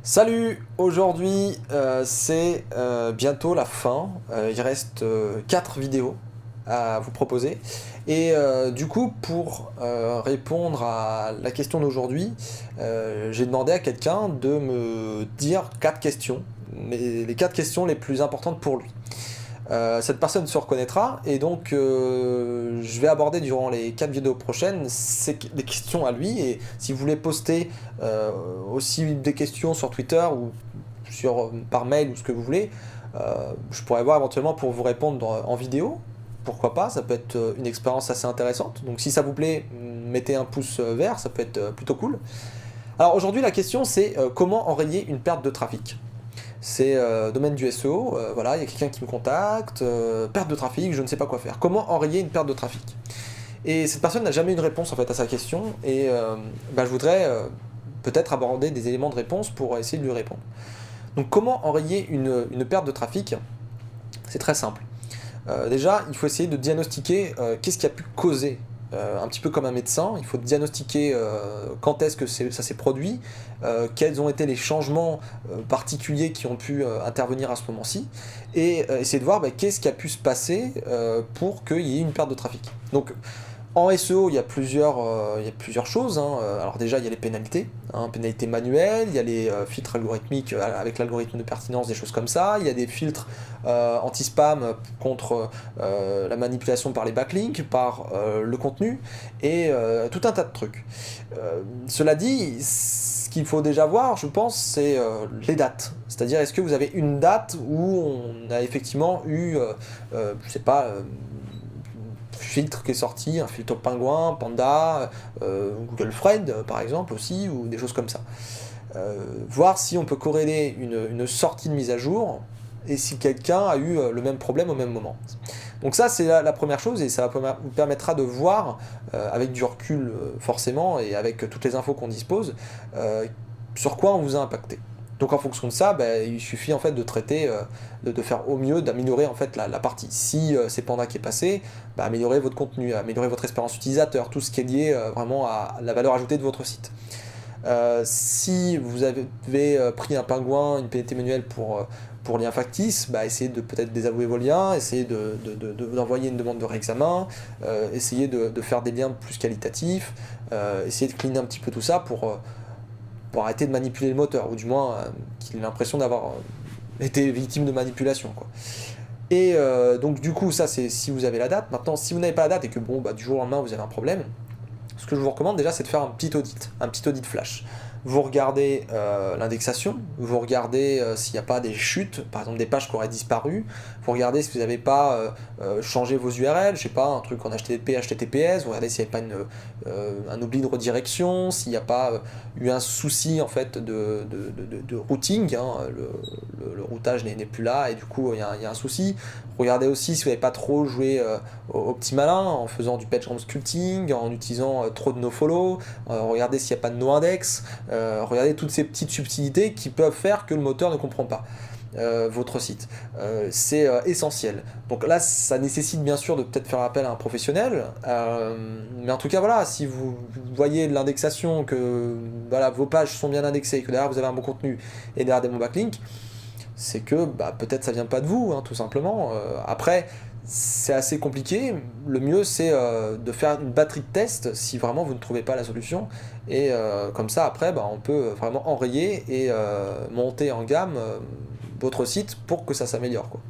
Salut! Aujourd'hui, c'est bientôt la fin. Il reste 4 vidéos à vous proposer. Et du coup, pour répondre à la question d'aujourd'hui, j'ai demandé à quelqu'un de me dire 4 questions, mais les 4 questions les plus importantes pour lui. Cette personne se reconnaîtra et donc je vais aborder durant les 4 vidéos prochaines des questions à lui, et si vous voulez poster aussi des questions sur Twitter ou par mail ou ce que vous voulez, je pourrais voir éventuellement pour vous répondre en vidéo. Pourquoi pas, ça peut être une expérience assez intéressante. Donc si ça vous plaît, mettez un pouce vert, ça peut être plutôt cool. Alors aujourd'hui la question c'est comment enrayer une perte de trafic. C'est domaine du SEO, voilà, il y a quelqu'un qui me contacte, perte de trafic, je ne sais pas quoi faire. Comment enrayer une perte de trafic? Et cette personne n'a jamais eu de réponse en fait à sa question, et je voudrais peut-être aborder des éléments de réponse pour essayer de lui répondre. Donc comment enrayer une perte de trafic? C'est très simple. Déjà, il faut essayer de diagnostiquer qu'est-ce qui a pu causer. Un petit peu comme un médecin, il faut diagnostiquer quand est-ce que ça s'est produit, quels ont été les changements particuliers qui ont pu intervenir à ce moment-ci, et essayer de voir qu'est-ce qui a pu se passer pour qu'il y ait une perte de trafic. Donc en SEO, il y a plusieurs choses, hein. Alors déjà, il y a les pénalités, hein, pénalités manuelles, il y a les filtres algorithmiques avec l'algorithme de pertinence, des choses comme ça, il y a des filtres anti-spam contre la manipulation par les backlinks, par le contenu, et tout un tas de trucs. Cela dit, ce qu'il faut déjà voir, je pense, c'est les dates. C'est-à-dire, est-ce que vous avez une date où on a effectivement eu, je sais pas, filtre qui est sorti, un filtre pingouin, panda, Google Friend par exemple aussi, ou des choses comme ça. Voir si on peut corréler une sortie de mise à jour et si quelqu'un a eu le même problème au même moment. Donc ça c'est la première chose, et ça vous permettra de voir avec du recul forcément, et avec toutes les infos qu'on dispose, sur quoi on vous a impacté. Donc en fonction de ça, il suffit en fait de traiter, de faire au mieux, d'améliorer en fait la partie. Si c'est Panda qui est passé, améliorer votre contenu, améliorer votre expérience utilisateur, tout ce qui est lié vraiment à la valeur ajoutée de votre site. Si vous avez pris un pingouin, une pénalité manuelle pour lien factice, essayez de peut-être désavouer vos liens, essayez d'envoyer une demande de réexamen, essayez de faire des liens plus qualitatifs, essayez de cleaner un petit peu tout ça pour arrêter de manipuler le moteur, ou du moins qu'il ait l'impression d'avoir été victime de manipulation, quoi. Et donc du coup ça c'est si vous avez la date. Maintenant si vous n'avez pas la date et que du jour au lendemain vous avez un problème, ce que je vous recommande déjà c'est de faire un petit audit flash. Vous regardez l'indexation, vous regardez s'il n'y a pas des chutes, par exemple des pages qui auraient disparu, vous regardez si vous n'avez pas changé vos URL, je sais pas, un truc en HTTP, HTTPS, vous regardez s'il n'y a pas un oubli de redirection, s'il n'y a pas eu un souci en fait de routing, hein, le routage n'est plus là et du coup il y a un souci. Regardez aussi si vous n'avez pas trop joué au petit malin en faisant du page sculpting, en utilisant trop de nofollow, regardez s'il n'y a pas de noindex, regardez toutes ces petites subtilités qui peuvent faire que le moteur ne comprend pas votre site. C'est essentiel. Donc là, ça nécessite bien sûr de peut-être faire appel à un professionnel, mais en tout cas, voilà, si vous voyez de l'indexation, que voilà, vos pages sont bien indexées, que derrière vous avez un bon contenu et derrière des bons backlinks, c'est que peut-être ça vient pas de vous, hein, tout simplement. Après, c'est assez compliqué. Le mieux, c'est de faire une batterie de tests si vraiment vous ne trouvez pas la solution. Et comme ça, après, on peut vraiment enrayer et monter en gamme votre site pour que ça s'améliore, quoi.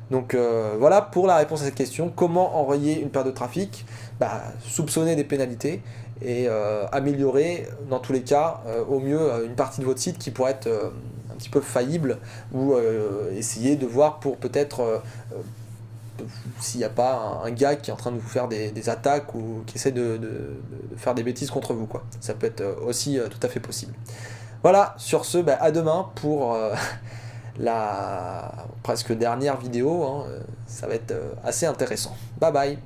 Donc voilà pour la réponse à cette question. Comment enrayer une perte de trafic? Soupçonner des pénalités et améliorer dans tous les cas au mieux une partie de votre site qui pourrait être un petit peu faillible, ou essayer de voir pour peut-être s'il n'y a pas un gars qui est en train de vous faire des attaques ou qui essaie de faire des bêtises contre vous, quoi. Ça peut être aussi tout à fait possible. Voilà, sur ce, à demain pour la presque dernière vidéo, hein, ça va être assez intéressant. Bye bye.